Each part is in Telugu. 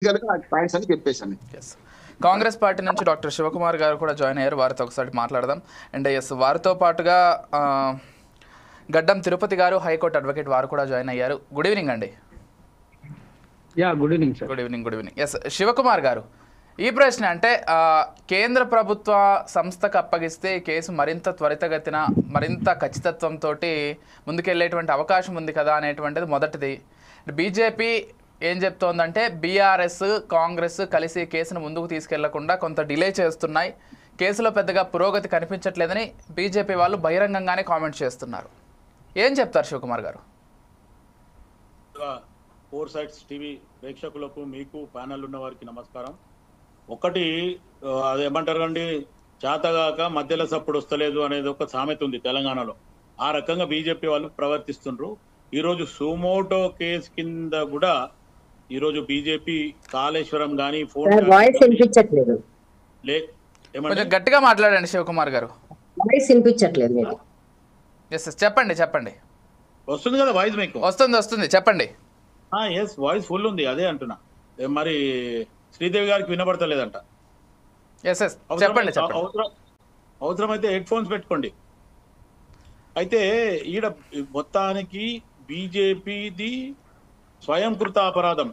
పాయింట్స్ అని చెప్పేసాను. కాంగ్రెస్ పార్టీ నుంచి డాక్టర్ శివకుమార్ గారు కూడా జాయిన్ అయ్యారు. వారితో ఒకసారి మాట్లాడదాం. అండ్ వారితో పాటుగా గడ్డం తిరుపతి గారు హైకోర్టు అడ్వకేట్ వారు కూడా జాయిన్ అయ్యారు. గుడ్ ఈవినింగ్ అండి. Good evening sir. Good evening. Good evening. Shivakumar గారు, ఈ ప్రశ్న అంటే కేంద్ర ప్రభుత్వ సంస్థకు అప్పగిస్తే కేసు మరింత త్వరితగతిన మరింత ఖచ్చితత్వంతో ముందుకెళ్ళేటువంటి అవకాశం ఉంది కదా అనేటువంటిది మొదటిది. బీజేపీ ఏం చెప్తోందంటే బీఆర్ఎస్ కాంగ్రెస్ కలిసి కేసును ముందుకు తీసుకెళ్లకుండా కొంత డిలే చేస్తున్నాయి, కేసులో పెద్దగా పురోగతి కనిపించట్లేదని బీజేపీ వాళ్ళు బహిరంగంగానే కామెంట్ చేస్తున్నారు. ఏం చెప్తారు శివకుమార్ గారు? ఫోర్ సైట్స్ టీవీ ప్రేక్షకులకు, మీకు ప్యానల్ ఉన్న వారికి నమస్కారం. ఒకటి అదేమంటారు అండి, చేతగాక మధ్యలో సప్పుడు వస్తలేదు అనేది ఒక సామెత ఉంది తెలంగాణలో. ఆ రకంగా బీజేపీ వాళ్ళు ప్రవర్తిస్తుండ్రు. ఈరోజు సుమోటో కేసు కింద కూడా ఈరోజు బీజేపీ కాళేశ్వరం కానీ గట్టిగా మాట్లాడండి శివకుమార్ గారు. చెప్పండి చెప్పండి. వస్తుంది కదా వాయిస్? మీకు వస్తుంది చెప్పండి. ఎస్, వాయిస్ ఫుల్ ఉంది, అదే అంటున్నా. మరి శ్రీదేవి గారికి వినబడతలేదంట. చెప్పండి. అవసరమైతే హెడ్ ఫోన్స్ పెట్టుకోండి. అయితే ఈడ మొత్తానికి బీజేపీది స్వయంకృత అపరాధం.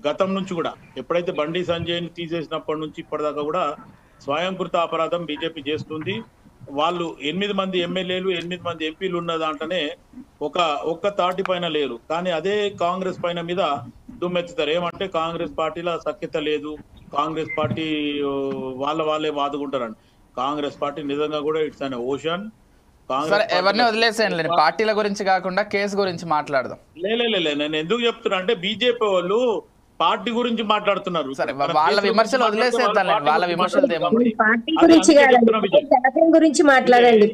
గతం నుంచి కూడా ఎప్పుడైతే బండి సంజయ్ని తీసేసినప్పటి నుంచి ఇప్పటిదాకా కూడా స్వయంకృత అపరాధం బీజేపీ చేస్తుంది. వాళ్ళు 8 మంది ఎమ్మెల్యేలు 8 మంది ఎంపీలు ఉన్న దాంట్లోనే ఒక్క తాటి పైన లేరు. కానీ అదే కాంగ్రెస్ పైన మీద దుమ్మెత్తుతారు. ఏమంటే కాంగ్రెస్ పార్టీలో సఖ్యత లేదు, కాంగ్రెస్ పార్టీ వాళ్ళే వాదుకుంటారండి. కాంగ్రెస్ పార్టీ నిజంగా కూడా ఇట్స్ అన్ ఓషన్. ఎవరిని వదిలేసేయండి, పార్టీల గురించి కాకుండా కేసు గురించి మాట్లాడదాం. లే నేను ఎందుకు చెప్తున్నా అంటే బీజేపీ వాళ్ళు పార్టీ గురించి మాట్లాడుతున్నారు. వాళ్ళ విమర్శలు వదిలేసేద్దాం. వాళ్ళ విమర్శలు గురించి మాట్లాడండి.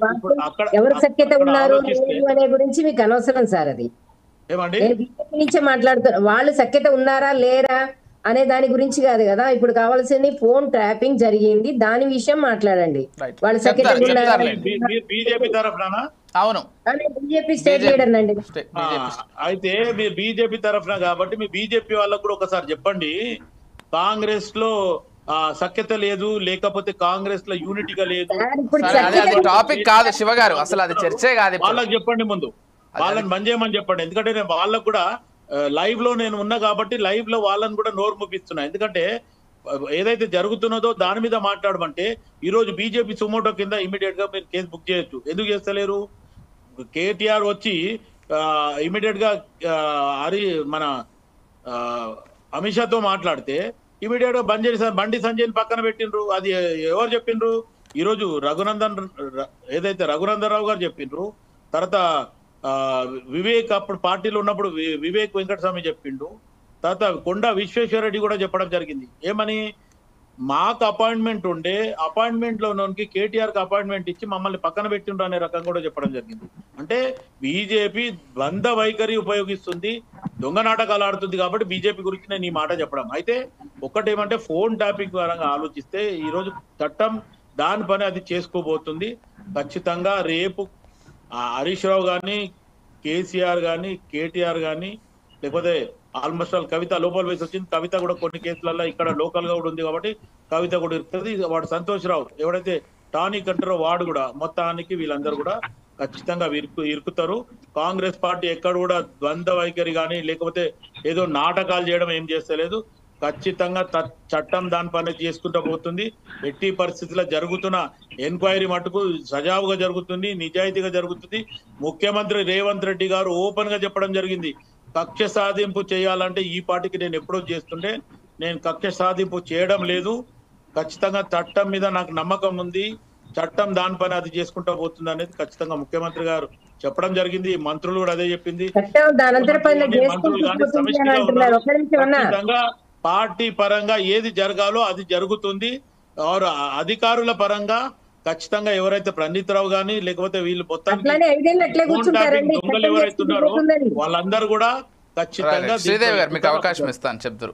ఎవరు సఖ్యత ఉన్నారు అనే గురించి మీకు అనవసరం సార్. అది బీజేపీ నుంచే మాట్లాడుతున్నారు. వాళ్ళు సఖ్యత ఉన్నారా లేరా అనే దాని గురించి కాదు కదా ఇప్పుడు కావాల్సింది. ఫోన్ ట్రాపింగ్ జరిగింది, దాని విషయం మాట్లాడండి. వాళ్ళు సఖ్యత బీజేపీ తరఫున అవును, బీజేపీ స్టేట్ లీడర్ అండి. అయితే మీరు బీజేపీ తరఫున కాబట్టి మీ బీజేపీ వాళ్ళకు కూడా ఒకసారి చెప్పండి, కాంగ్రెస్ లో సఖ్యత లేదు, లేకపోతే కాంగ్రెస్ లో యూనిటీగా లేదు. టాపిక్ కాదు శివ గారు, అసలు అది చర్చే కాదు. వాళ్ళకి చెప్పండి, ముందు వాళ్ళని బంద్ చేయమని చెప్పండి. ఎందుకంటే నేను వాళ్ళకు కూడా లైవ్ లో నేను ఉన్నా కాబట్టి లైవ్ లో వాళ్ళని కూడా నోరు ముప్పిస్తున్నా. ఎందుకంటే ఏదైతే జరుగుతున్నదో దాని మీద మాట్లాడమంటే ఈ రోజు బీజేపీ సుమోటో కింద ఇమీడియట్ గా మీరు కేసు బుక్ చేయొచ్చు. ఎందుకు చేస్తలేరు? కేటీఆర్ వచ్చి ఇమీడియట్ గా మన అమిత్ షాతో మాట్లాడితే ఇమీడియట్ గా బండి సంజయ్ పక్కన పెట్టిండ్రు. అది ఎవరు చెప్పిండ్రు? ఈరోజు రఘునందన్ రావు గారు చెప్పిండ్రు. తర్వాత వివేక్ అప్పుడు పార్టీలో ఉన్నప్పుడు వివేక్ వెంకటస్వామి చెప్పిండు. తర్వాత కొండా విశ్వేశ్వరరెడ్డి కూడా చెప్పడం జరిగింది. ఏమని? మాకు అపాయింట్మెంట్ ఉండే అపాయింట్మెంట్ లోనికి కేటీఆర్ కి అపాయింట్మెంట్ ఇచ్చి మమ్మల్ని పక్కన పెట్టిండ్రు అనే రకంగా కూడా చెప్పడం జరిగింది. అంటే బీజేపీ ద్వంద్వ వైఖరి ఉపయోగిస్తుంది, దొంగ నాటకాలు ఆడుతుంది. కాబట్టి బీజేపీ గురించి నేను ఈ మాట చెప్పడం. అయితే ఒక్కటేమంటే ఫోన్ టాపిక్ పరంగా ఆలోచిస్తే ఈరోజు చట్టం దాని పని అది చేసుకోబోతుంది. ఖచ్చితంగా రేపు హరీష్ రావు కానీ, కేసీఆర్ కానీ, కేటీఆర్ కానీ, లేకపోతే ఆల్మోస్ట్ ఆల్ కవిత లోపల వేసి వచ్చింది. కవిత కూడా కొన్ని కేసులలో ఇక్కడ లోకల్ గా కూడా ఉంది కాబట్టి కవిత కూడా ఇరుతుంది. వాడు సంతోష్ రావు ఎవడైతే టానిక్ అంటారో వాడు కూడా మొత్తానికి వీళ్ళందరూ కూడా ఖచ్చితంగా ఇరుకుతారు. కాంగ్రెస్ పార్టీ ఎక్కడ కూడా ద్వంద్వ వైఖరి కానీ లేకపోతే ఏదో నాటకాలు చేయడం ఏం చేస్తలేదు. ఖచ్చితంగా చట్టం దాని పని చేసుకుంటూ పోతుంది. ఎట్టి పరిస్థితుల్లో జరుగుతున్న ఎంక్వైరీ మటుకు సజావుగా జరుగుతుంది, నిజాయితీగా జరుగుతుంది. ముఖ్యమంత్రి రేవంత్ రెడ్డి గారు ఓపెన్ గా చెప్పడం జరిగింది, కక్ష సాధింపు చేయాలంటే ఈ పార్టీకి నేను ఎప్పుడో చేస్తుండే, నేను కక్ష సాధింపు చేయడం లేదు. ఖచ్చితంగా చట్టం మీద నాకు నమ్మకం ఉంది, చట్టం దాని పని అది చేసుకుంటూ పోతుంది అనేది ఖచ్చితంగా ముఖ్యమంత్రి గారు చెప్పడం జరిగింది. మంత్రులు కూడా అదే చెప్పింది. ఖచ్చితంగా పార్టీ పరంగా ఏది జరగాలో అది జరుగుతుంది. అధికారుల పరంగా ఖచ్చితంగా ఎవరైతే ప్రణీత్ రావు గానీ లేకపోతే వీళ్ళు మొత్తం దొంగలు ఎవరైతే ఉన్నారో వాళ్ళందరూ కూడా ఖచ్చితంగా శ్రీదేవి గారు మీకు అవకాశం ఇస్తాను చెప్తారు.